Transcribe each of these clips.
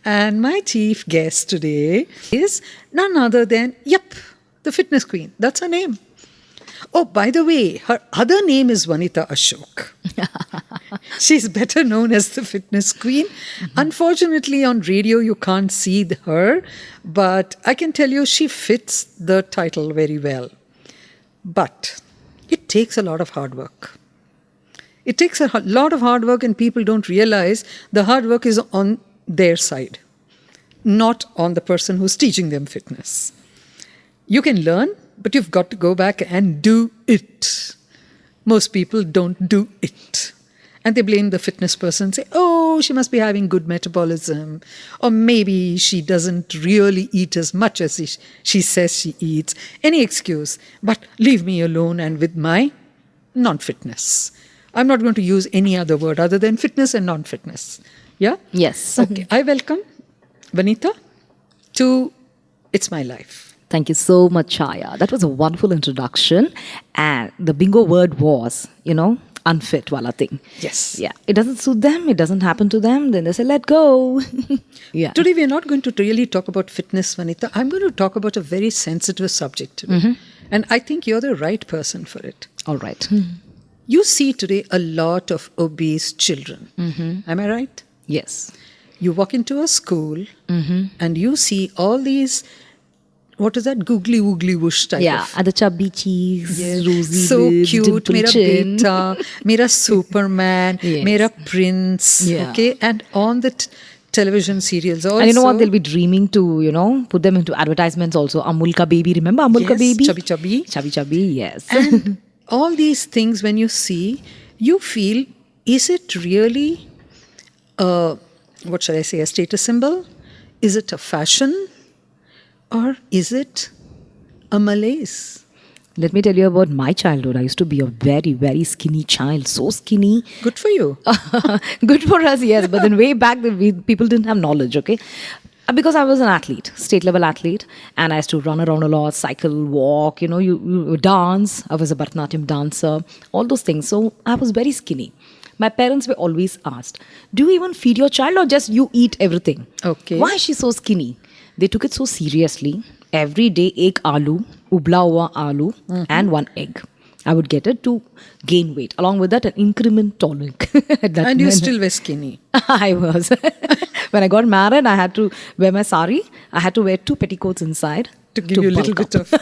And my chief guest today is none other than, the fitness queen. That's her name. Oh, by the way, her other name is Wanitha Ashok. She's better known as the fitness queen. Unfortunately, on radio, you can't see her, but I can tell you she fits the title very well. But it takes a lot of hard work. It takes a lot of hard work, and people don't realize the hard work is on their side, not on the person who's teaching them fitness. You can learn, but you've got to go back and do it. Most people don't do it. And they blame the fitness person, say, oh, she must be having good metabolism. Or maybe she doesn't really eat as much as she says she eats. Any excuse. But leave me alone and with my non-fitness. I'm not going to use any other word other than fitness and non-fitness. Yeah? Yes. Okay. I welcome Wanitha to It's My Life. Thank you so much, Chaya. That was a wonderful introduction. And the bingo word was, unfit wala thing. Yes. Yeah. It doesn't suit them. It doesn't happen to them. Then they say, let go. Yeah. Today, we are not going to really talk about fitness, Wanitha. I'm going to talk about a very sensitive subject today. Mm-hmm. And I think you're the right person for it. All right. You see today a lot of obese children. Mm-hmm. Am I right? Yes. You walk into a school and you see all these, what is that, googly woogly whoosh type of. And the chubby cheeks, rosy So lips, cute, dimple mera chin. beta, mera Superman, Yes. mera prince, Yeah. okay? And on the television serials also. And you know what? They'll be dreaming to, put them into advertisements also. Amul ka baby. Remember Amul ka Yes, baby? chubby chubby. Chubby chubby, yes. And all these things, when you see, you feel, is it really, a status symbol? Is it a fashion? Or is it a malaise? Let me tell you about my childhood. I used to be a very, very skinny child. So skinny. Good for you. Good for us, yes. But then way back, people didn't have knowledge, okay? Because I was an athlete, state level athlete. And I used to run around a lot, cycle, walk, you dance. I was a Bharatanatyam dancer. All those things. So I was very skinny. My parents were always asked, do you even feed your child or just you eat everything? Okay. Why is she so skinny? They took it so seriously. Every day, ek aloo, ubla hua aloo, and one egg. I would get it to gain weight. Along with that, an increment tonic. And you still were skinny. I was. When I got married, I had to wear my sari. I had to wear 2 petticoats inside. To give you a little bulk bit of...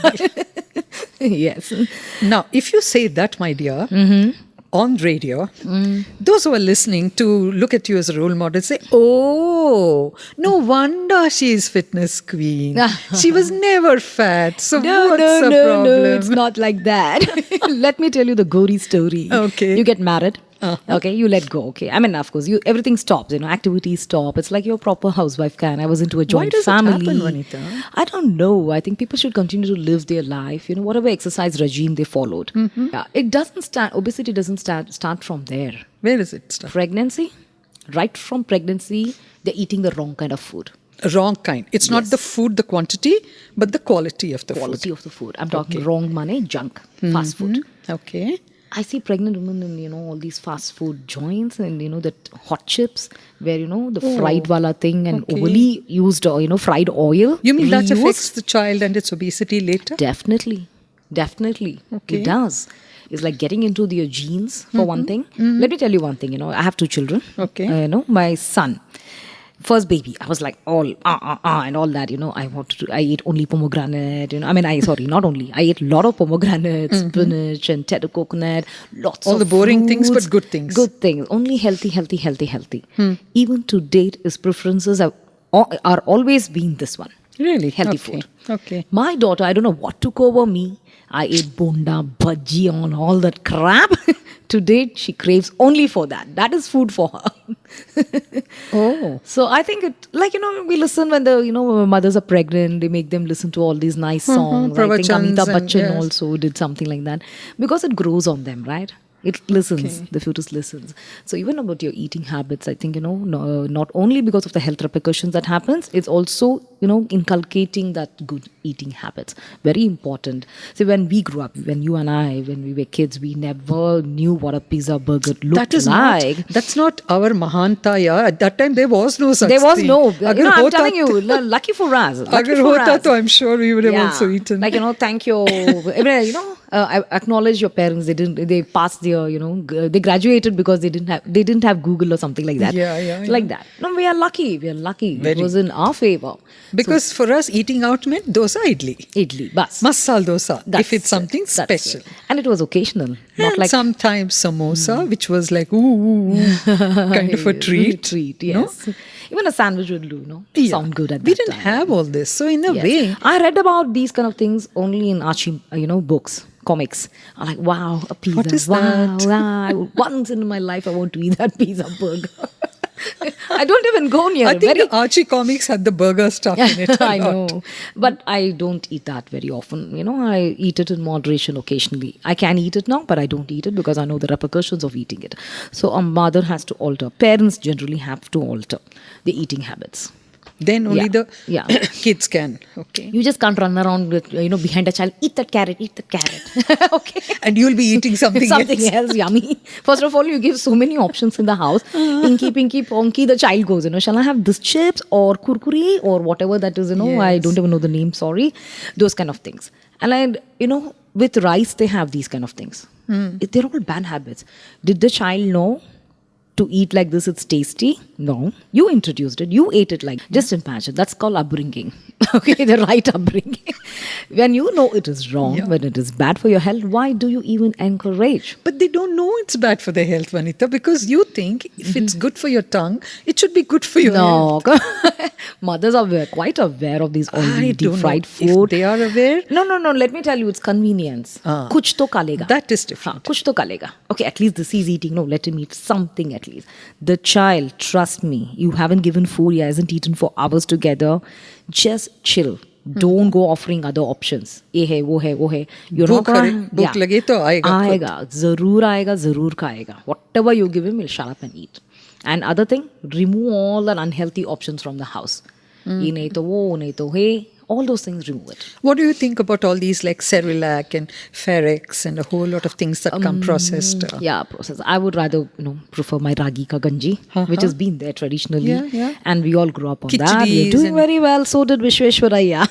Yes. Now, if you say that, my dear, on radio, those who are listening to look at you as a role model say, oh, no wonder she is fitness queen. She was never fat. So what's the problem? No, it's not like that. Let me tell you the gory story. Okay. You get married. Okay, you let go. Okay, I mean, of course, everything stops. Activities stop. It's like your proper housewife can. I was into a joint family. Why does it happen, Wanitha? I don't know. I think people should continue to live their life. Whatever exercise regime they followed. Yeah, it doesn't start. Obesity doesn't start from there. Where does it start? Pregnancy, right from pregnancy, they're eating the wrong kind of food. Wrong kind. It's not the food, the quantity, but the quality of the Quality food. of the food. I'm talking wrong money, junk, fast food. Okay. I see pregnant women in, all these fast food joints and, that hot chips where, the fried wala thing and overly used, fried oil. You mean that reused. affects the child and its obesity later? Definitely. Okay. It does. It's like getting into their genes for one thing. Let me tell you one thing, I have 2 children. Okay. My son. First baby, I was like all and all that, I ate only pomegranate, I ate a lot of pomegranate, spinach and taro coconut, lots All of the boring things, fruits. but good things. Good things, only healthy. Even to date, his preferences are always been this one. Really? Healthy Okay. food. Okay. My daughter, I don't know what took over me. I ate bonda, bhaji, and all that crap. To date, she craves only for that. That is food for her. Oh. So I think it, we listen when when mothers are pregnant, they make them listen to all these nice songs. I think Pravachans Amitabh and- Bachchan yes. also did something like that. Because it grows on them, right? It listens. The fetus listens. So even about your eating habits, I think, no, not only because of the health repercussions that happens, it's also, inculcating that good eating habits. Very important. So when we grew up, when you and I, when we were kids, we never knew what a pizza burger looked That is like. that's not our Mahanta, yeah. At that time, there was no such There was thing. no, Agar I'm hota telling you, lucky for us. Lucky Agar for hota us. to I'm sure we would have also eaten. Like, thank you. I acknowledge your parents. They passed their, they graduated because they didn't have Google or something like that. Yeah. Like that. No, we are lucky. It Very. was in our favor. Because for us, eating out meant dosa idli. Idli, bas. Masal dosa, if it's something That's special. it. And it was occasional. Not And like sometimes samosa, which was like, ooh, kind of a treat. Yes. Even a sandwich would do, Yeah. sound good at that We didn't time. have all this. So in a Yes. way, I read about these kind of things only in Archie, books, comics. I'm like, wow, a pizza. What is wow, that? Wow. Once in my life, I want to eat that pizza burger. I don't even go near I it. think the Archie comics had the burger stuff in it. a I lot. know. But I don't eat that very often. I eat it in moderation occasionally. I can eat it now, but I don't eat it because I know the repercussions of eating it. So a mother has to alter. Parents generally have to alter the eating habits. Then only Yeah. kids can. Okay. You just can't run around with, behind a child, eat that carrot. Okay. And you'll be eating something else yummy. First of all, you give so many options in the house. Pinky, ponky, the child goes, shall I have this chips or kurkure or whatever that is, I don't even know the name, sorry. Those kind of things. And with rice, they have these kind of things. They're all bad habits. Did the child know to eat like this, it's tasty? No. You introduced it. You ate it like. Just imagine. That's called upbringing. Okay, the right upbringing. When you know it is wrong, when it is bad for your health, why do you even encourage? But they don't know it's bad for their health, Wanitha, because you think if it's good for your tongue, it should be good for your health. No. Mothers are quite aware of these oily deep fried If food. they are aware, No. Let me tell you, it's convenience. Kuch to kalega. that is different. Kuch to kalega. Okay, at least this is eating. No, let him eat something at least. The child, trust me, you haven't given food, he hasn't eaten for hours together. Just chill. Don't go offering other options. Ye hai, wo hai, wo hai. You're not gonna... Bhook lage to aayega. Aayega. Zarur kaayega. Whatever you give him, he'll shut up and eat. And other thing, remove all the unhealthy options from the house. Ye nahi to wo, nahi to hey. All those things, remove it. What do you think about all these like Cerelac and Ferex and a whole lot of things that come processed? Yeah, processed. I would rather, prefer my ragi ka ganji, which has been there traditionally. Yeah. And we all grew up on that. Khichdi's We're doing and- very well. So did Vishweshwaraya.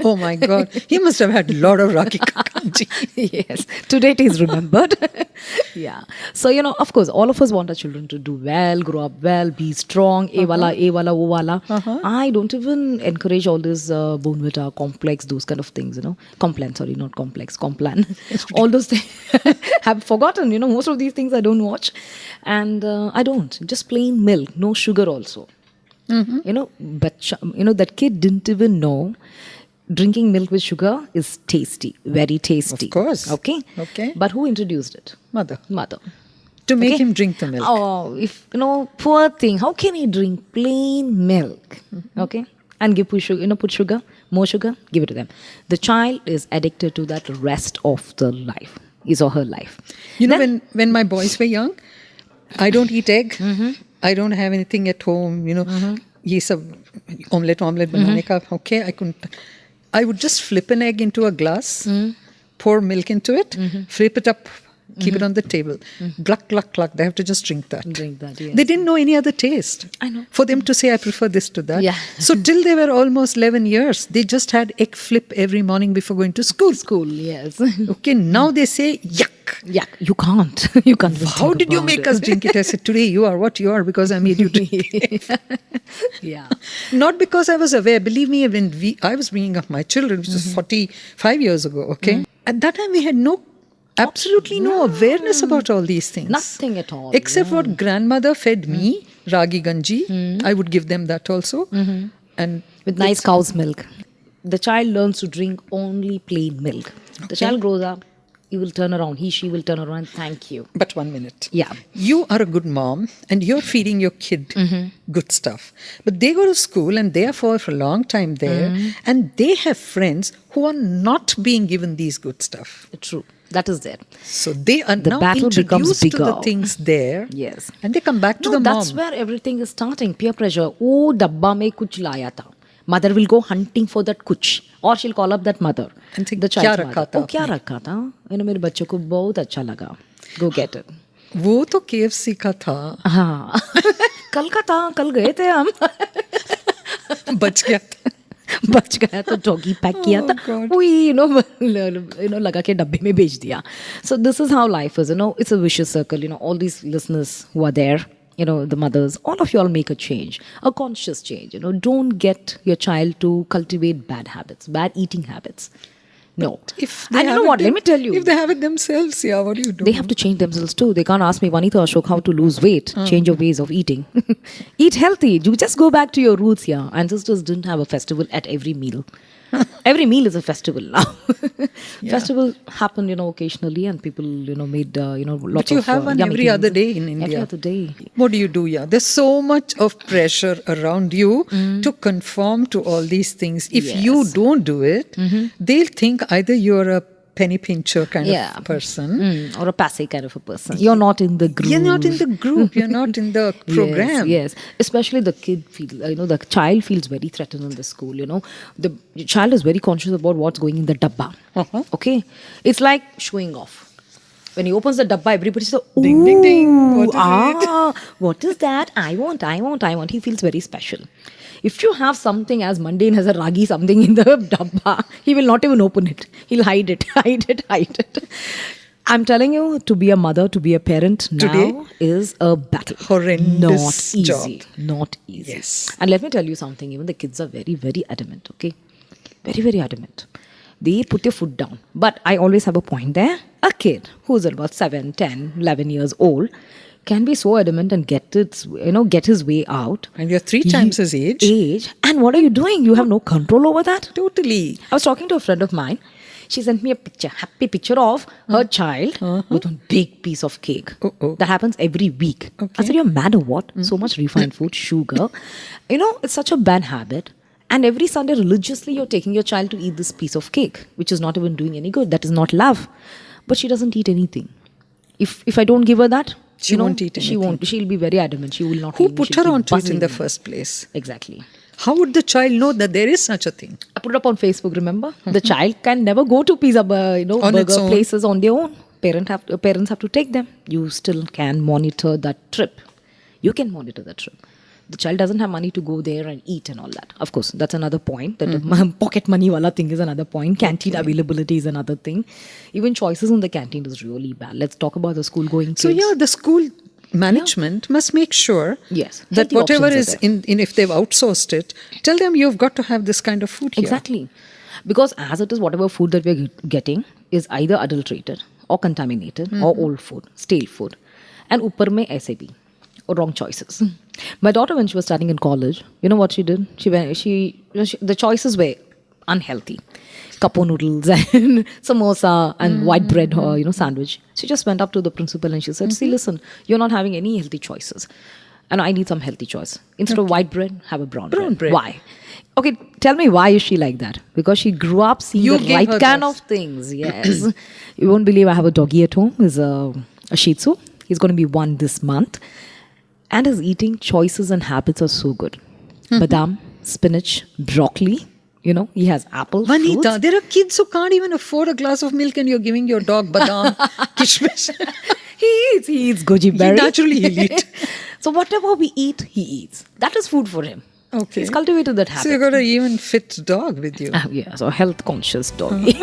Oh my God. He must have had a lot of Raki Kakanji. Yes. To date, he's remembered. Yeah. So, of course, all of us want our children to do well, grow up well, be strong, e wala, wo wala. I don't even encourage all this Bonvita, complex, those kind of things, Complan, sorry, not complex, Complan. All those things. Have forgotten, most of these things I don't watch. And I don't. Just plain milk, no sugar also. But, that kid didn't even know drinking milk with sugar is tasty, very tasty. Of course. Okay? But who introduced it? Mother. To make him drink the milk. Oh, poor thing. How can he drink plain milk? Okay? And put sugar, more sugar, give it to them. The child is addicted to that rest of the life, his or her life. When my boys were young, I don't eat egg. I don't have anything at home, Ye sab omelette banane ka, okay, I couldn't. I would just flip an egg into a glass, pour milk into it, flip it up, keep it on the table. Gluck, gluck, gluck. They have to just drink that. Yes. They didn't know any other taste. I know. For them to say, I prefer this to that. Yeah. So till they were almost 11 years, they just had egg flip every morning before going to school. Yes. Okay, now they say, yuck. Yuck. You can't. You can't. How did you make us drink it? I said, today you are what you are because I made you drink it. Yeah. Not because I was aware. Believe me, when I was bringing up my children, which was 45 years ago, okay? At that time, we had absolutely no awareness about all these things. Nothing at all. Except what grandmother fed me, ragi ganji. I would give them that also. And with nice cow's milk. The child learns to drink only plain milk. The child grows up, he will turn around. She will turn around and thank you. But 1 minute. Yeah. You are a good mom and you're feeding your kid good stuff. But they go to school and they are for a long time there and they have friends who are not being given these good stuff. True. That is there. So they are The now battle becomes introduced to the bigger. things there. Yes. And they come back to No, the that's mom. where everything is starting. Peer pressure. Oh, dabba mein kuch laya tha. Mother will go hunting for that kuch. Or she'll call up that mother. And think, the child's "Kya mother. rakha tha Oh, kya aapne?" rakha tha? मेरे बच्चों को बहुत अच्छा लगा. Go get it. वो तो KFC का था, हाँ. कल का था, कल गए थे हम. बच गया था. बच गया तो डॉगी पैक किया था God. वही लगा के डब्बे में भेज दिया. So this is how life is, it's a vicious circle. All these listeners who are there, the mothers, all of you all make a change, a conscious change. Don't get your child to cultivate bad habits, bad eating habits. No. If they And you have know it what, let me tell you, If they have it themselves, yeah, what do you do? they have to change themselves too. They can't ask me, Wanitha Ashok, how to lose weight. Change your ways of eating. Eat healthy. You just go back to your roots here. Ancestors didn't have a festival at every meal. Every meal is a festival now. Festival happened, occasionally, and people, made, lots of. But you have one yummy every things. other day in India. Every other day. What do you do? Yeah, there's so much of pressure around you to conform to all these things. If you Yes. don't do it, they'll think either you're a penny pincher kind of person. Or a passe kind of a person. You're not in the group. You're not in the group. You're not in the program. Yes. Especially the kid the child feels very threatened in the school. The child is very conscious about what's going in the dabba. Okay, it's like showing off. When he opens the dabba, everybody says, "Ooh, Ding, ding, ding. What is it?" What is that? I want. He feels very special. If you have something as mundane as a ragi something in the dabba, he will not even open it. He'll hide it. I'm telling you, to be a mother, to be a parent now Today, is a battle. horrendous Not easy. job. Not easy. Yes. And let me tell you something, even the kids are very, very adamant, okay? Very, very adamant. They put their foot down. But I always have a point there. A kid who's about 7, 10, 11 years old can be so adamant and get his way out. And you're 3 times his age. And what are you doing? You have no control over that? Totally. I was talking to a friend of mine. She sent me a happy picture of her child with a big piece of cake. That happens every week. Okay. I said, you're mad or what? So much refined food, sugar. It's such a bad habit. And every Sunday, religiously, you're taking your child to eat this piece of cake, which is not even doing any good. That is not love. But she doesn't eat anything. If I don't give her that, She won't eat She won't. She'll be very adamant. She will not Who eat. put She'll her keep onto it in buzzing. the first place? Exactly. How would the child know that there is such a thing? I put it up on Facebook, remember? The child can never go to pizza, On its burger own. places on their own. Parents have to take them. You still can monitor that trip. You can monitor that trip. The child doesn't have money to go there and eat and all that. Of course, that's another point. That pocket money wala thing is another point. Canteen availability is another thing. Even choices in the canteen is really bad. Let's talk about the school going kids. So yeah, the school management must make sure Yes. that Healthy whatever options is are there. in if they've outsourced it, tell them you've got to have this kind of food here. Exactly. Because as it is, whatever food that we're getting is either adulterated or contaminated or old food, stale food. And upar mein aise bhi, or wrong choices. My daughter, when she was studying in college, you know what she did? The choices were unhealthy. Kapo noodles and samosa and white bread, sandwich. She just went up to the principal and she said, see, listen, you're not having any healthy choices. And I need some healthy choice. Instead of white bread, have a brown bread. Why? Okay, tell me why is she like that? Because she grew up seeing You the gave right her kind that. of things. Yes. You won't believe I have a doggy at home. He's a Shih Tzu. He's going to be 1 this month. And his eating choices and habits are so good. Badam, spinach, broccoli. He has apple, Vanita, fruits. there are kids who can't even afford a glass of milk and you're giving your dog badam, kishmish. He eats goji berry. Naturally he'll eat. So whatever we eat, he eats. That is food for him. Okay. He's cultivated that habit. So you've got an even fit dog with you. Yeah, so health conscious doggy.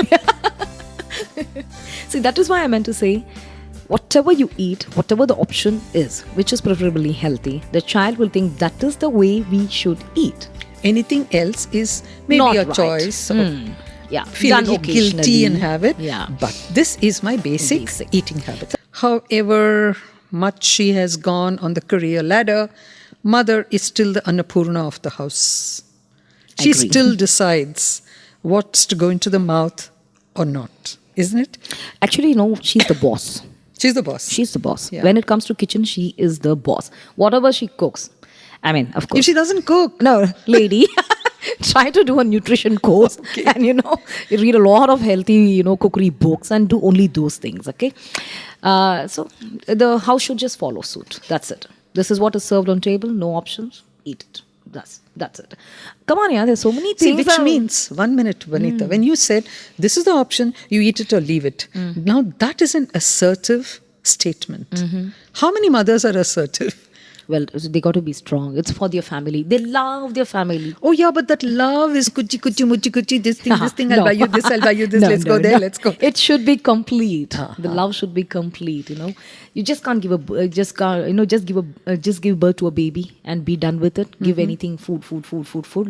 See, that is why I meant to say, whatever you eat, whatever the option is, which is preferably healthy, the child will think that is the way we should eat. Anything else is maybe Not a right. choice. Yeah, Feel a done little guilty occasionally. and have it. Yeah. But this is my basic eating habit. However much she has gone on the career ladder, mother is still the Annapurna of the house. She Agree. still decides what's to go into the mouth or not, isn't it? Actually, no, she's the boss. She's the boss. She's the boss. Yeah. When it comes to kitchen, she is the boss. Whatever she cooks. I mean, of course. If she doesn't cook, No, lady. try to do a nutrition course and, you read a lot of healthy, cookery books and do only those things, okay? So the house should just follow suit. That's it. This is what is served on table. No options. Eat it. That's it. Come on, yeah. There's so many See, things. which means, 1 minute, Vanitha, when you said, this is the option, you eat it or leave it. Now, that is an assertive statement. How many mothers are assertive? Well, they got to be strong. It's for their family. They love their family. Oh, yeah, but that love is kuchi, kuchi, muchi, kuchi, this thing, I'll No. buy you this, I'll buy you this, No, let's no, go there, no. let's go. It should be complete. The love should be complete, You just can't give just give birth to a baby and be done with it. Give anything food.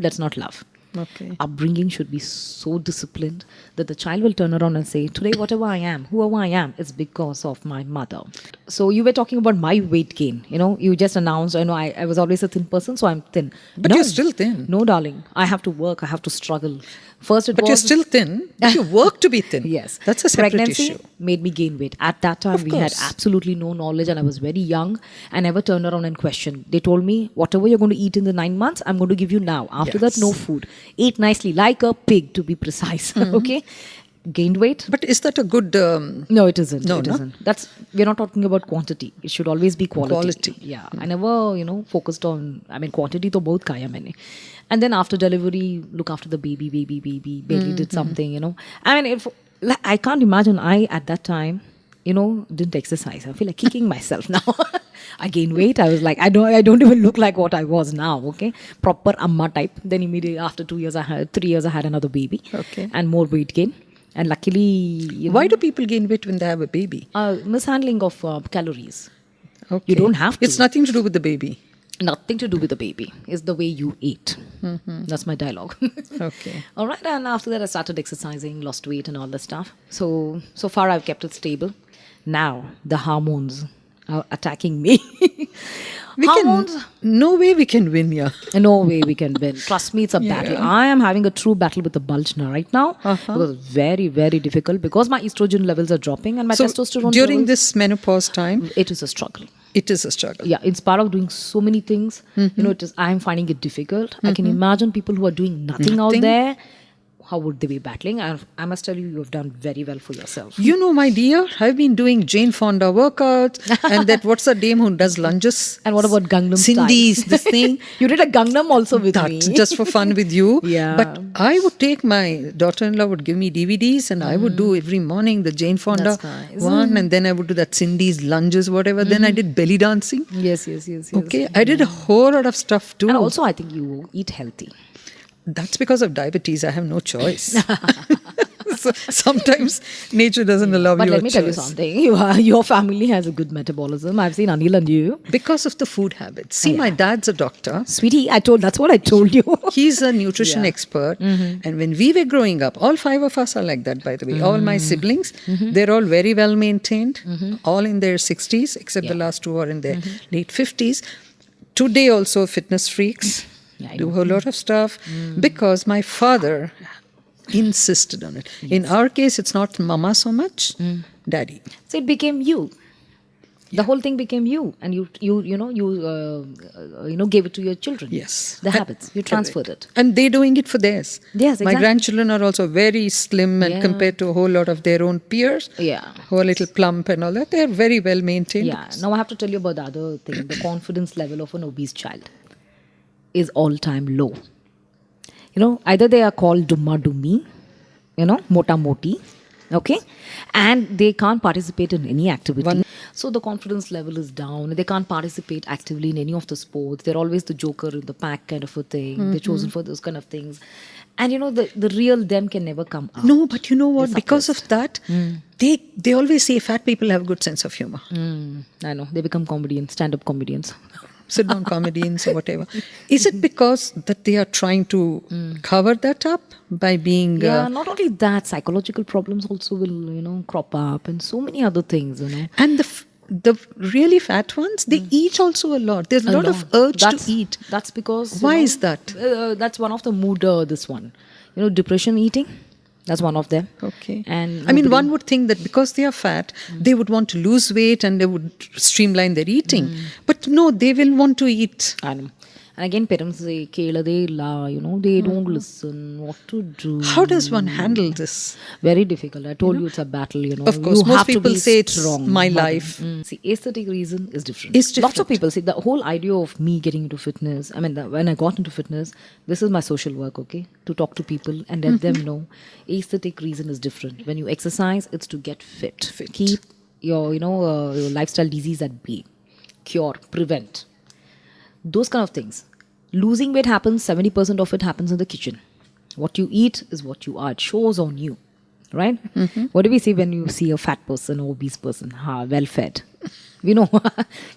That's not love. Okay. Upbringing should be so disciplined that the child will turn around and say, today, whatever I am, whoever I am, it's because of my mother. So you were talking about my weight gain. You just announced, I was always a thin person, so I'm thin. But you're still thin. No, darling. I have to work. I have to struggle. First, But you're still thin, but you work to be thin. Yes. That's a separate Pregnancy issue. made me gain weight. At that time, we had course. absolutely no knowledge and I was very young. I never turned around and questioned. They told me, whatever you're going to eat in the 9 months, I'm going to give you now. After that, no food. Eat nicely, like a pig, to be precise. Okay? Gained weight? But is that a good... No, it isn't. No, it no? isn't. We're not talking about quantity. It should always be quality. Quality. Yeah. I never, focused on, quantity to both kaya maine. And then after delivery, look after the baby, barely did something, I can't imagine at that time, didn't exercise. I feel like kicking myself now. I gained weight. I was like, I don't even look like what I was now, okay? Proper amma type. Then immediately after 3 years, I had another baby. Okay. And more weight gain. And luckily, Why do people gain weight when they have a baby? mishandling of calories. Okay. You don't have to. It's nothing to do with the baby. Nothing to do with the baby. It's the way you eat. That's my dialogue. Okay. All right. And after that, I started exercising, lost weight and all that stuff. So far, I've kept it stable. Now, the hormones are attacking me. No way we can win, yeah. No way we can win. Trust me, it's a battle. I am having a true battle with the bulge now right now. Because it's very, very difficult because my estrogen levels are dropping and my testosterone during levels, this menopause time, it is a struggle. it is a struggle. Yeah, in spite of doing so many things, I'm finding it difficult. I can imagine people who are doing nothing out there. How would they be battling? I must tell you, you have done very well for yourself. You know, my dear, I've been doing Jane Fonda workouts and that what's the dame who does lunges? And what about Gangnam Cindy's, style? this thing. You did a Gangnam also with me. That's just for fun with you. Yeah. But I would take my daughter-in-law would give me DVDs and I would do every morning the Jane Fonda That's nice. one and then I would do that Cindy's lunges, whatever. Then I did belly dancing. Yes. Okay. I did a whole lot of stuff too. And also, I think you eat healthy. That's because of diabetes. I have no choice. So sometimes nature doesn't allow But you let a me tell you choice. something. Your family has a good metabolism. I've seen Anil and you. Because of the food habits. See, my dad's a doctor. Sweetie, that's what I told you. He's a nutrition expert. And when we were growing up, all 5 of us are like that, by the way. All my siblings, they're all very well maintained, all in their 60s, except the last 2 are in their late 50s. Today also fitness freaks. Do a whole lot of stuff because my father insisted on it. In our case, it's not mama so much, daddy. So it became you. The whole thing became you, and you gave it to your children. Yes. The habits you transferred it. And they're doing it for theirs. Yes, My exactly. grandchildren are also very slim and compared to a whole lot of their own peers. Yeah. Who are a little plump and all that. They're very well maintained. Yeah. Now I have to tell you about the other thing. The confidence level of an obese child is all-time low. Either they are called dumma dummi, mota moti, okay, and they can't participate in any activity. So the confidence level is down. They can't participate actively in any of the sports. They're always the joker in the pack kind of a thing. They're chosen for those kind of things. And the real them can never come out. No, but you know what? Because of that, they always say fat people have a good sense of humor. I know. They become comedians, stand-up comedians. Sit down comedians or whatever. Is it because that they are trying to cover that up by being... Yeah, not only that, psychological problems also will, crop up and so many other things, And the really fat ones, they eat also a lot. There's a lot of urge to eat. That's because... Why is that? That's one of the mood, this one. Depression eating. That's one of them. Okay. And I mean, one would think that because they are fat, they would want to lose weight and they would streamline their eating. But no, they will want to eat. I know. And again, parents say, "Kelade la," they don't listen. What to do? How does one handle this? Very difficult. I told you it's a battle. Of course, you most have to people be say it's strong. my But, life. See, aesthetic reason is different. It's Lots of different. people see the whole idea of me getting into fitness. I mean, when I got into fitness, this is my social work. Okay, to talk to people and let them know aesthetic reason is different. When you exercise, it's to get fit. Keep your lifestyle disease at bay. Cure, prevent. Those kind of things. Losing weight happens, 70% of it happens in the kitchen. What you eat is what you are. It shows on you. Right? What do we say when you see a fat person or obese person? Well fed.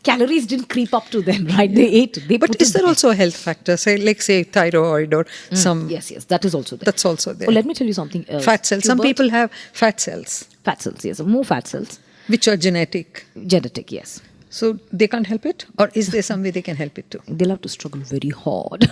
Calories didn't creep up to them, right? They ate. But is there also a health factor? Say thyroid or some. Yes, that is also there. That's also there. Oh, let me tell you something else. Fat cells. Some people have fat cells, Fat cells, yes. More fat cells. which are genetic. Genetic, yes. So they can't help it? Or is there some way they can help it too? They'll have to struggle very hard.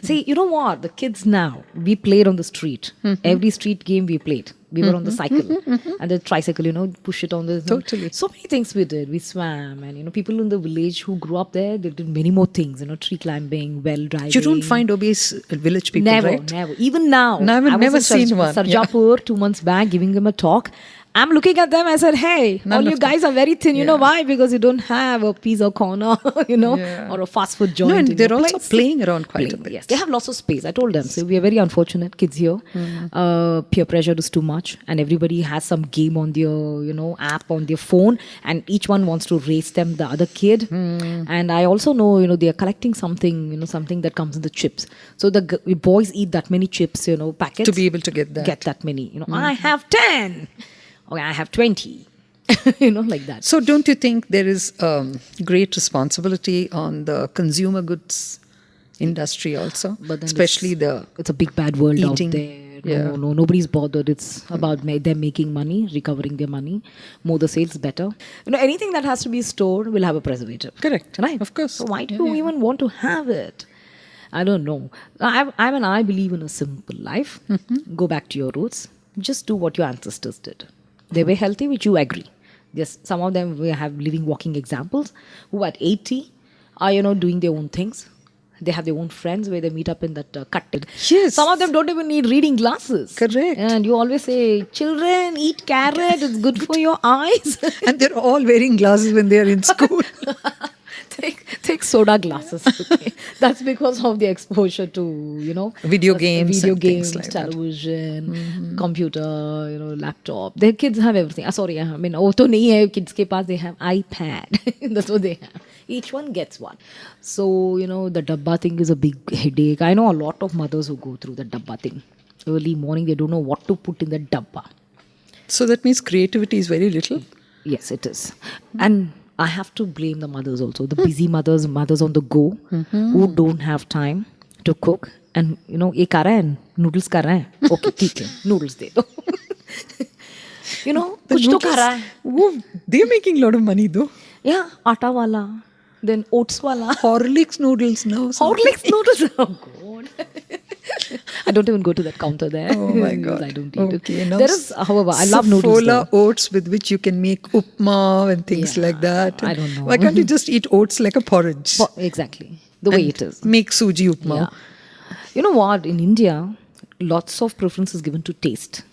See, you know what? The kids now, we played on the street. Every street game we played. We were on the cycle and the tricycle, push it on the. Totally. So many things we did. We swam, and people in the village who grew up there, they did many more things. Tree climbing, well driving. You don't find obese village people, Never, right? never. Even now, No, I've I was never in seen one. Sarjapur 2 months back, giving them a talk. I'm looking at them. I said, "Hey, None all you of them. guys are very thin. You know Yeah. why? Because you don't have a pizza corner, Yeah. or a fast food joint. No, and in they're your also place." playing around quite a Playing, bit. yes, they have lots of space. I told them. So we are very unfortunate kids here. Peer pressure is too much, and everybody has some game on their app on their phone, and each one wants to race them the other kid. And I also know they are collecting something something that comes in the chips. So the boys eat that many chips packets To be able to get that. Get that many. I have 10. Okay, I have 20. Like that. So don't you think there is great responsibility on the consumer goods industry also? But then Especially it's a big bad world eating. out there. Yeah. No, nobody's bothered. It's about them making money, recovering their money. More the sales, better. Anything that has to be stored will have a preservative. Correct. Right? Of course. So why do you even want to have it? I don't know. I believe in a simple life. Go back to your roots. Just do what your ancestors did. They were healthy, which you agree. Yes, some of them we have living, walking examples who at 80 are doing their own things. They have their own friends where they meet up in that cut. Yes. Some of them don't even need reading glasses. Correct. And you always say, children, eat carrot. It's good for your eyes. And they're all wearing glasses when they're in school. Take soda glasses. Okay? That's because of the exposure to Video games video and things games, like that. television, computer, laptop. Their kids have everything. Sorry, I mean, to nahi hai kids ke paas, they have iPad. That's what they have. Each one gets one. So the dabba thing is a big headache. I know a lot of mothers who go through the dabba thing. Early morning, they don't know what to put in the dabba. So that means creativity is very little. Yes, it is. And I have to blame the mothers also. The busy mothers on the go, who don't have time to cook. And ye kar raha hai, noodles kar raha hai. Okay, theek hai, noodles de do. Kuch to kar raha hai. They're making a lot of money though. Yeah, atta wala. Then oats wala. Horlicks noodles now. Horlicks noodles. Oh God. I don't even go to that counter there. Oh my God. I don't eat Okay, it. now There is, however, I love noodles. Safola though. oats with which you can make upma and things Yeah, like that. I don't know. Why can't you just eat oats like a porridge? Exactly. The way and it is. Make suji upma. Yeah. You know what? In India, lots of preference is given to taste.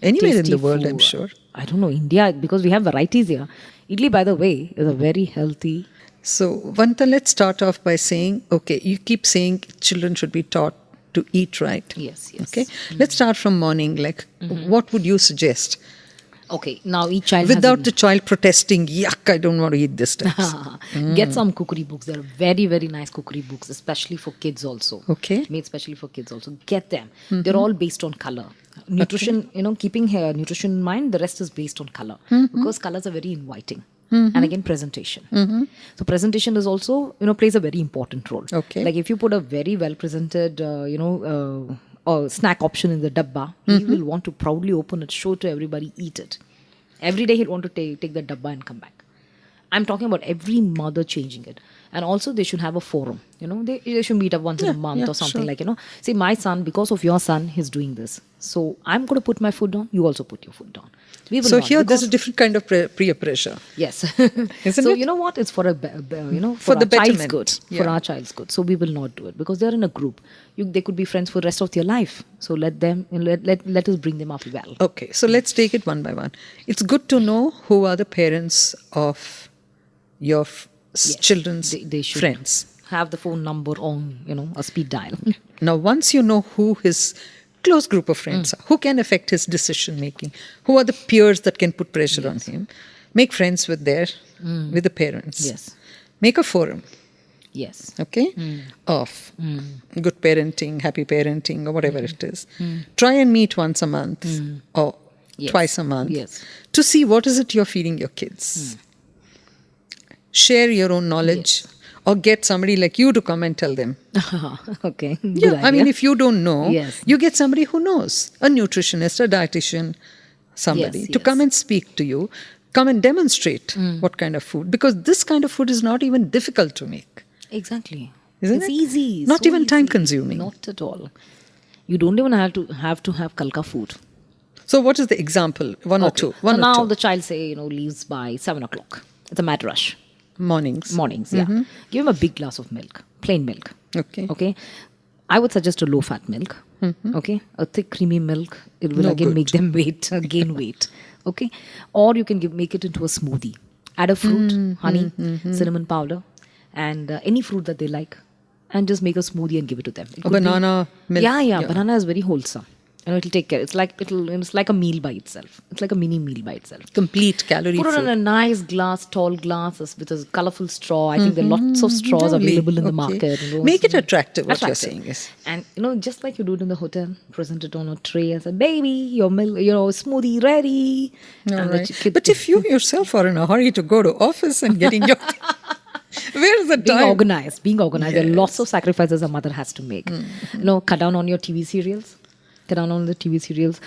Anywhere in Tasty the world, I'm food. sure. I don't know. India, because we have varieties here. Idli, by the way, is a very healthy. So, Vanita, let's start off by saying, okay, you keep saying children should be taught to eat right. Yes. Okay. Let's start from morning. Like, what would you suggest? Okay, now each child Without has the child protesting, yuck, I don't want to eat this stuff. Get some cookery books. There are very, very nice cookery books, especially for kids also. Okay. Made specially for kids also. Get them. They're all based on color. Nutrition, keeping nutrition in mind, the rest is based on color. Because colors are very inviting. And again, presentation. So presentation is also, plays a very important role. Okay. Like if you put a very well presented, snack option in the dabba, he will want to proudly open it, show to everybody, eat it. Every day he'll want to take the dabba and come back. I'm talking about every mother changing it. And also they should have a forum. They should meet up once in a month or something, sure. like, see, my son, because of your son, he's doing this. So I'm going to put my foot down. You also put your foot down. We will So not, here, because- there's a different kind of peer pressure. Yes. Isn't So it? you know what? It's for for For our the child's betterment. good. Yeah. For our child's good. So we will not do it because they're in a group. They could be friends for the rest of their life. So let us bring them up well. Okay, so let's take it one by one. It's good to know who are the parents of your Yes. children's They should friends. have the phone number on, a speed dial. Now, once you know who his close group of friends are, who can affect his decision making, who are the peers that can put pressure on him, make friends with the parents. Yes. Make a forum, Yes. okay, of good parenting, happy parenting, or whatever it is. Try and meet once a month or Yes. twice a month Yes. to see what is it you're feeding your kids. Share your own knowledge. Or get somebody like you to come and tell them. Okay. Good Yeah, I mean, idea. if you don't know, Yes. you get somebody who knows, a nutritionist, a dietitian, somebody Yes, to come and speak to you, come and demonstrate what kind of food, because this kind of food is not even difficult to make. Exactly. Isn't It's it? easy. Not so even easy. time consuming. Not at all. You don't even have to have kalka food. So, what is the example? One or two. So now the child leaves by 7 o'clock. It's a mad rush. Mornings. Mornings, yeah. Give him a big glass of milk, plain milk. Okay. Okay. I would suggest a low-fat milk. Okay. A thick, creamy milk. It will No again good. make them gain weight. Okay. Or you can make it into a smoothie. Add a fruit, honey, cinnamon powder, and any fruit that they like, and just make a smoothie and give it to them. It A could be- banana milk. Yeah. Banana is very wholesome. It'll take care. It's like a meal by itself. It's like a mini meal by itself. Complete calorie Put it in food. a nice glass, tall glass with a colorful straw. I think there are lots of straws Lovely. available in the Okay. market. Make it attractive, what you're Attractive. saying is. And just like you do it in the hotel, present it on a tray and say, "Baby, your milk, smoothie ready." All And the right. kid- But if you yourself are in a hurry to go to office and getting your... Where is the being time? organized, there are lots of sacrifices a mother has to make. Cut down on your TV serials. Cut down on the TV serials.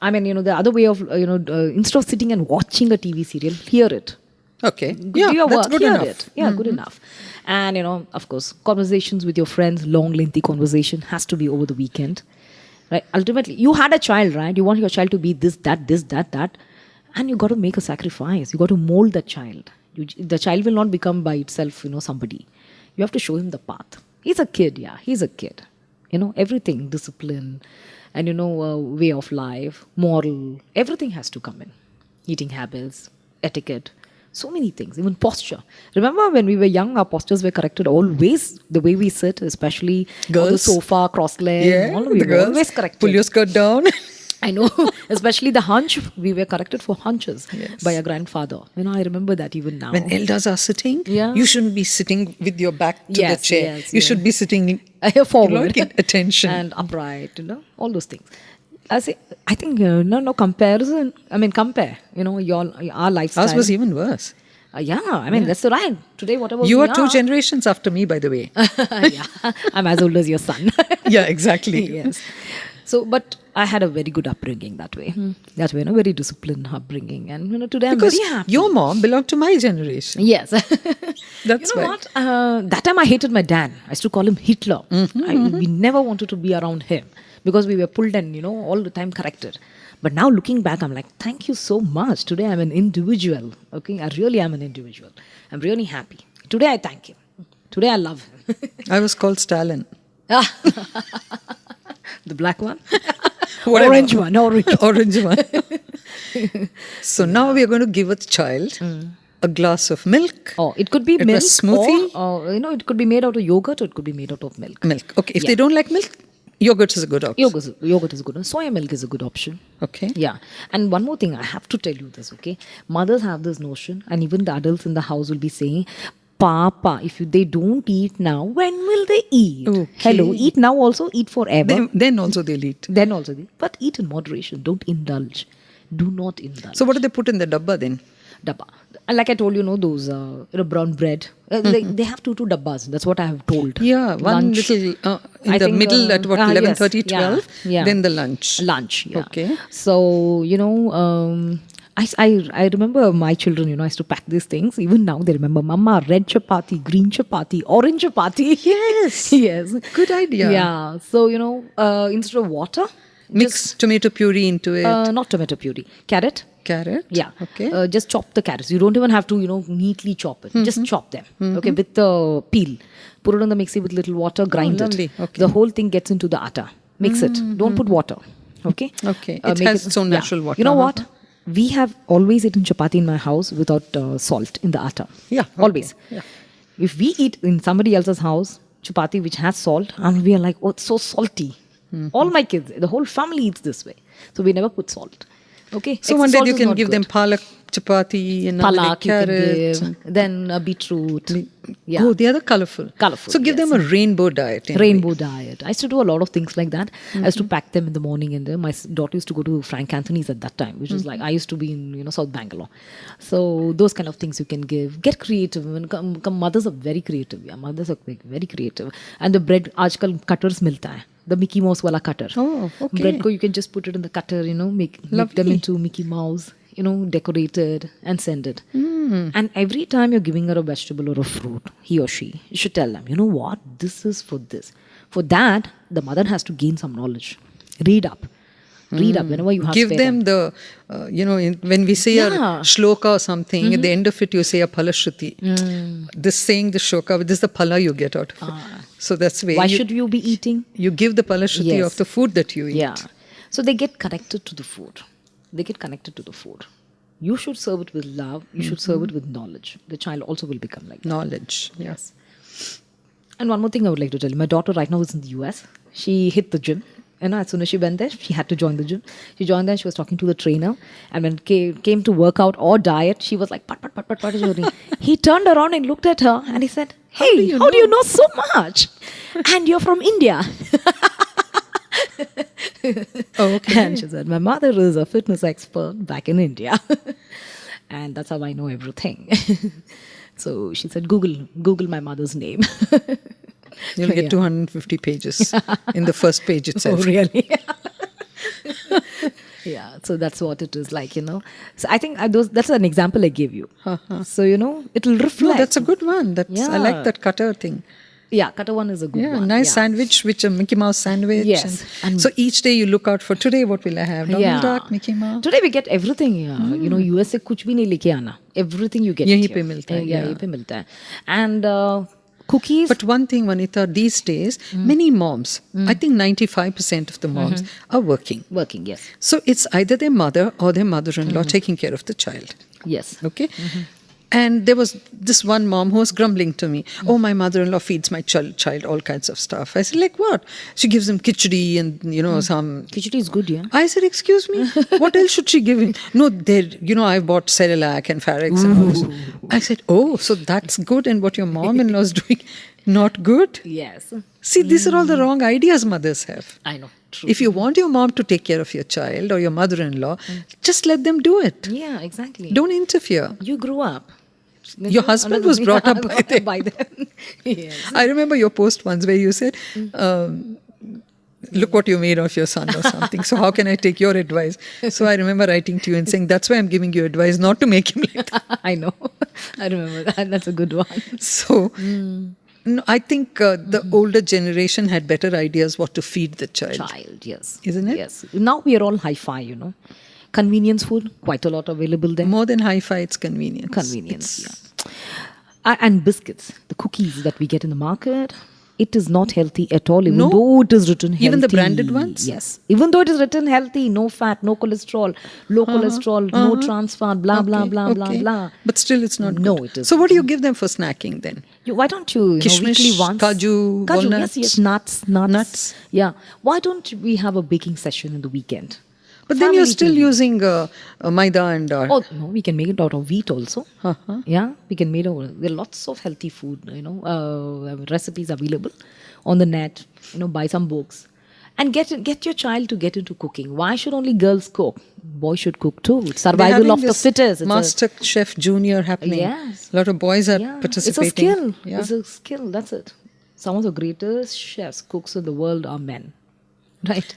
I mean, the other way of, instead of sitting and watching a TV serial, hear it. Okay. Do Yeah, your that's work, good hear enough. it. Yeah, good enough. And, of course, conversations with your friends, long, lengthy conversation has to be over the weekend. Right? Ultimately, you had a child, right? You want your child to be this, that. And you got to make a sacrifice. You got to mold that child. The child will not become by itself, somebody. You have to show him the path. He's a kid, yeah. He's a kid. Everything, discipline, and way of life, moral, everything has to come in. Eating habits, etiquette, so many things, even posture. Remember when we were young, our postures were corrected always, the way we sit, especially on the Girls. sofa, cross-legged, Yeah, all we the were girls. always corrected. Pull your skirt down. I know, especially the hunch, we were corrected for hunches Yes. by our grandfather. I remember that even now. When elders are sitting, Yeah. you shouldn't be sitting with your back to the Yes, chair. yes, You yeah. should be sitting Forward. in attention. And upright, all those things. I think, no comparison. I mean, compare, our lifestyle. Ours was even worse. Yeah, I mean, that's right. Today, whatever You we are 2 generations after me, by the way. Yeah, I'm as old as your son. Yeah, exactly. Yes. So, but I had a very good upbringing that way. That way, very disciplined upbringing. And, today Because I'm very happy. your mom belonged to my generation. Yes. That's you know why. what? That time I hated my dad. I used to call him Hitler. We never wanted to be around him because we were pulled and, all the time corrected. But now looking back, I'm like, thank you so much. Today I'm an individual. Okay, I really am an individual. I'm really happy. Today I thank him. Today I love him. I was called Stalin. The black one? Whatever. Orange one. Orange one. So now we are going to give a child a glass of milk. Oh, it could be It milk was smoothie? or it could be made out of yogurt or it could be made out of milk. Milk. Okay. If Yeah. they don't like milk, yogurt is a good option. Yogurt is good. Soya milk is a good option. Okay. Yeah. And one more thing, I have to tell you this, okay? Mothers have this notion, and even the adults in the house will be saying, Papa, if they don't eat now, when will they eat? Okay. Hello, eat now also, eat forever. Then also they'll eat. Then also, but eat in moderation. Don't indulge. Do not indulge. So what do they put in the dabba then? Dabba. And like I told you, those brown bread. They have two dabbas. That's what I have told. Yeah, one Lunch. little in I the think, middle at what, 11:30, yes, 12? yeah. Then the lunch. Lunch. Yeah. Okay. So, I remember my children, I used to pack these things. Even now they remember, Mama, red chapati, green chapati, orange chapati. Yes. Yes. Good idea. Yeah. So, instead of water, Mix tomato puree into it. not tomato puree, carrot. Carrot. Yeah. Okay. Just chop the carrots. You don't even have to, neatly chop it. Just chop them. Okay. With the peel. Put it in the mixie with little water, grind lovely. it. Okay. The whole thing gets into the atta. Mix it. Don't put water. Okay. Okay. Make It has its own natural water. You know what? We have always eaten chapati in my house without salt in the atta. Yeah. Okay. Always. Yeah. If we eat in somebody else's house chapati which has salt, and we are like, oh, it's so salty. All my kids, the whole family eats this way. So we never put salt. Okay. So Extra one day salt you is can not give good. them palak chapati, another day Palak you can carrot. give, then beetroot. Yeah. Oh, they are the colorful. Colourful, So give them a rainbow diet. in a way. Rainbow diet. I used to do a lot of things like that. I used to pack them in the morning, and my daughter used to go to Frank Anthony's at that time, which is like I used to be in South Bangalore. So those kind of things you can give. Get creative. Mothers are very creative. Yeah, mothers are very creative. And the bread, आजकल cutters मिलता है. The Mickey Mouse wala cutter. Oh, okay. Bread ko you can just put it in the cutter, make them into Mickey Mouse, decorated and send it. And every time you're giving her a vegetable or a fruit, he or she, you should tell them, you know what, this is for this. For that, the mother has to gain some knowledge. Read up. Read up whenever you have Give spare them time. the, when we say a Yeah. shloka or something, at the end of it you say a palashruti. This saying the shloka, this is the pala you get out of it. So that's where Why should you be eating? you give the palashruti Yes. of the food that you eat. Yeah. So they get connected to the food. They get connected to the food. You should serve it with love. You should serve it with knowledge. The child also will become like that. Knowledge. Yes. And one more thing I would like to tell you. My daughter right now is in the US. She hit the gym. As soon as she went there, she had to join the gym. She joined there, she was talking to the trainer. And when came to workout or diet, she was like, pat. He turned around and looked at her and he said, hey, how do you know so much? And you're from India. Okay. And she said, my mother is a fitness expert back in India. And that's how I know everything. So she said, Google my mother's name. You'll get 250 pages in the first page itself. Oh, really? Yeah, so that's what it is like, So I think that's an example I gave you. So, it'll reflect. No, that's a good one. I like that cutter thing. Yeah, cutter one is a good one. Nice sandwich, which a Mickey Mouse sandwich. Yes. And so each day you look out for, today what will I have? Donald Duck, Mickey Mouse. Today we get everything. US से कुछ भी नहीं लेके आना. Everything you get. यहीं here. पे मिलता है, Yeah, यहीं पे मिलता है. And cookies. But one thing, Wanitha, these days, many moms, I think 95% of the moms are working. Working, yes. So it's either their mother or their mother-in-law taking care of the child. Yes. Okay? And there was this one mom who was grumbling to me, oh, my mother-in-law feeds my child all kinds of stuff. I said, like what? She gives him khichdi and, some... Khichdi is good, yeah. I said, excuse me, what else should she give him? No, I've bought Cerelac and Farex and all this. I said, oh, so that's good, and what your mom-in-law is doing, not good? Yes. See, these are all the wrong ideas mothers have. I know. True. If you want your mom to take care of your child or your mother-in-law, just let them do it. Yeah, exactly. Don't interfere. You grew up. Your husband was brought up by them. By them. Yes. I remember your post once where you said, look what you made of your son or something. So how can I take your advice? So I remember writing to you and saying, that's why I'm giving you advice, not to make him like that. I know. I remember that. That's a good one. So no, I think the older generation had better ideas what to feed the child. Yes. Isn't it? Yes. Now we are all hi-fi, Convenience food, quite a lot available there. More than hi-fi, it's convenience. Convenience, and biscuits, the cookies that we get in the market, it is not healthy at all, even though it is written healthy. Even the branded ones? Yes. Even though it is written healthy, no fat, no cholesterol, low cholesterol, no trans fat, blah, blah, blah, blah, blah. But still it's not No, good. it is. So what do you give them for snacking then? Why don't you, Kishmish, weekly once? kaju, walnuts? Yes, nuts. Yeah. Why don't we have a baking session in the weekend? But then you're still using maida and... Oh, no, we can make it out of wheat also. Yeah, we can make it. There are lots of healthy food, recipes available on the net. Buy some books. And get your child to get into cooking. Why should only girls cook? Boys should cook too. It's survival of the fittest. Master Chef Junior happening. Yes. A lot of boys are participating. It's a skill. Yeah. It's a skill. That's it. Some of the greatest chefs, cooks in the world are men. Right?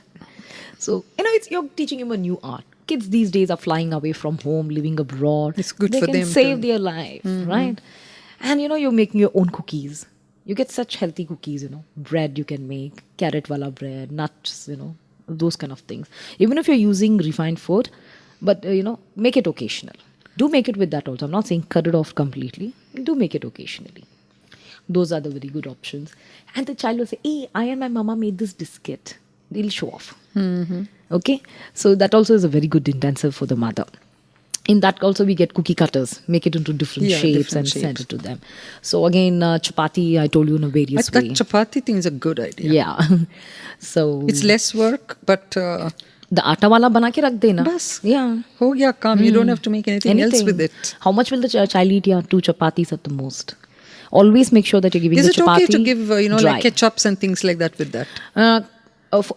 So, you're teaching him a new art. kids these days are flying away from home, living abroad. It's good they for can them save to- their life, right? And you're making your own cookies. You get such healthy cookies, bread you can make, carrot wala bread, nuts, those kind of things. Even if you're using refined food, but make it occasional. Do make it with that also. I'm not saying cut it off completely. Do make it occasionally. Those are the very good options. And the child will say, hey, I and my mama made this biscuit. They'll show off. Okay? So that also is a very good intensive for the mother. In that also we get cookie cutters, make it into different shapes different and send shapes. it to them. So again, chapati, I told you in a various That way. chapati thing is a good idea. Yeah. So It's less work, but the atta wala bana ke rakh dena. bas. Yeah. Oh yeah, come. You don't have to make anything else with it. How much will the child eat? Yeah, 2 chapatis at the most. Always make sure that you're giving Is the it chapati okay to give, dry. like ketchups and things like that with that? If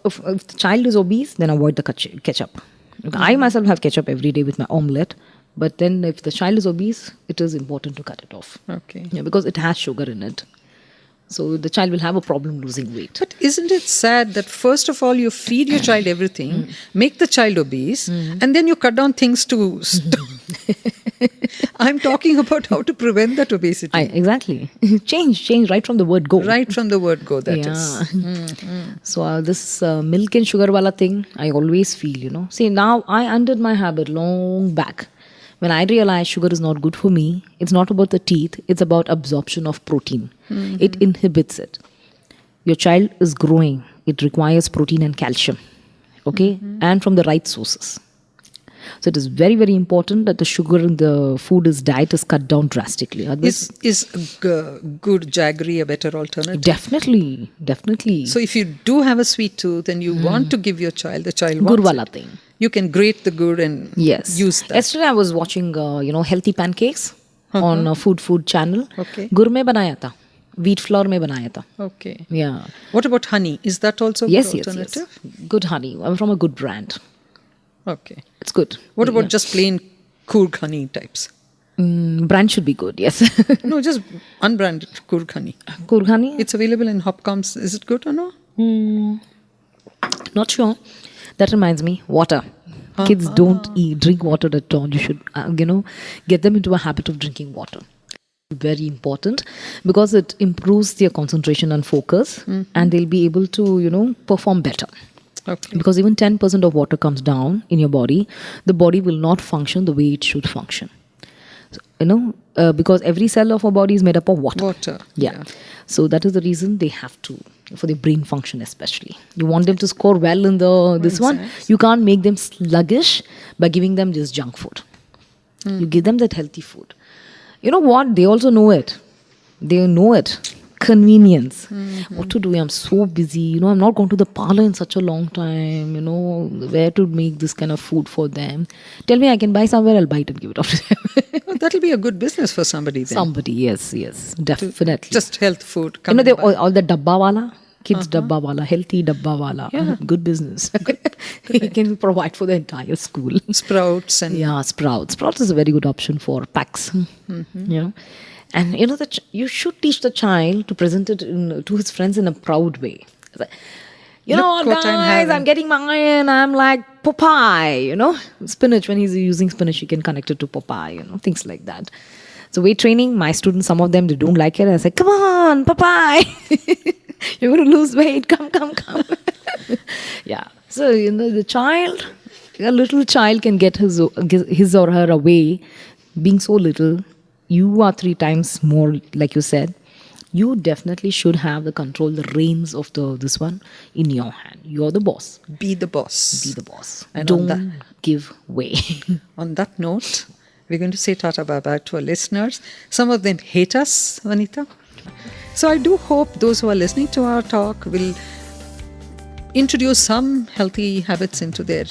the child is obese, then avoid the ketchup. I myself have ketchup every day with my omelette. But then if the child is obese, it is important to cut it off. Okay. Yeah, because it has sugar in it. So the child will have a problem losing weight. But isn't it sad that first of all you feed your child everything, make the child obese, and then you cut down things to stop? I'm talking about how to prevent that obesity. Exactly. Change right from the word go. Right from the word go, that is. So this milk and sugar wala thing, I always feel, See, now I undid my habit long back. When I realized sugar is not good for me, it's not about the teeth, it's about absorption of protein. It inhibits it. Your child is growing. It requires protein and calcium. Okay? And from the right sources. So it is very, very important that the sugar in the food diet is cut down drastically. Is good jaggery a better alternative? Definitely. So if you do have a sweet tooth and you want to give your child, the child Gur wants wala it, thing. you can grate the gur and use that. Yesterday I was watching, healthy pancakes on a food channel. Okay. Gur mein banaya tha. Wheat flour mein banaya tha. Okay. Yeah. What about honey? Is that also a Yes. good alternative? Good honey. I'm from a good brand. Okay. It's good. What about just plain Coorg honey types? Brand should be good, yes. No, just unbranded Coorg honey. Coorg honey? It's available in Hopcoms. Is it good or no? Not sure. That reminds me, water. Kids don't drink water at all. You should, get them into a habit of drinking water. Very important because it improves their concentration and focus and they'll be able to, perform better. Okay. Because even 10% of water comes down in your body, the body will not function the way it should function. So, because every cell of our body is made up of water. Water. Yeah. So that is the reason they have to, for their brain function especially. You want them to score well in this one. sense. You can't make them sluggish by giving them just junk food. You give them that healthy food. You know what? They also know it. They know it. Convenience. What to do? I'm so busy. I'm not going to the parlor in such a long time. Where to make this kind of food for them. Tell me I can buy somewhere, I'll buy it and give it off to them. Oh, that'll be a good business for somebody then. Somebody, yes, definitely. Just health food. Come they and buy. all the dabba wala, kids dabba wala, healthy dabba wala. Yeah. Good business. He can provide for the entire school. Sprouts and Yeah, sprouts. Sprouts is a very good option for packs. And you should teach the child to present it to his friends in a proud way. You know Look what, what I'm guys, having. I'm getting mine. I'm like Popeye, Spinach, when he's using spinach, you can connect it to Popeye, things like that. So weight training, my students, some of them, they don't like it. I say, come on, Popeye. You're going to lose weight. Come. Yeah. So, the child, a little child can get his or her away. Being so little, you are 3 times more, like you said. You definitely should have the control, the reins of this one in your hand. You're the boss. be the boss. Be the boss. And on Don't give way. On that note, we're going to say tata bye-bye to our listeners. Some of them hate us, Wanitha. So I do hope those who are listening to our talk will introduce some healthy habits into their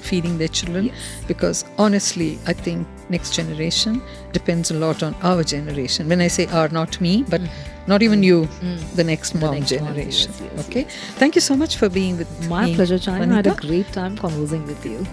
feeding their children. Because honestly, I think next generation depends a lot on our generation. When I say our, not me, but not even you, the next mom next one, generation. yes, Okay. Thank you so much for being with My me, pleasure, Chaya. I had a Wanitha. great time conversing with you.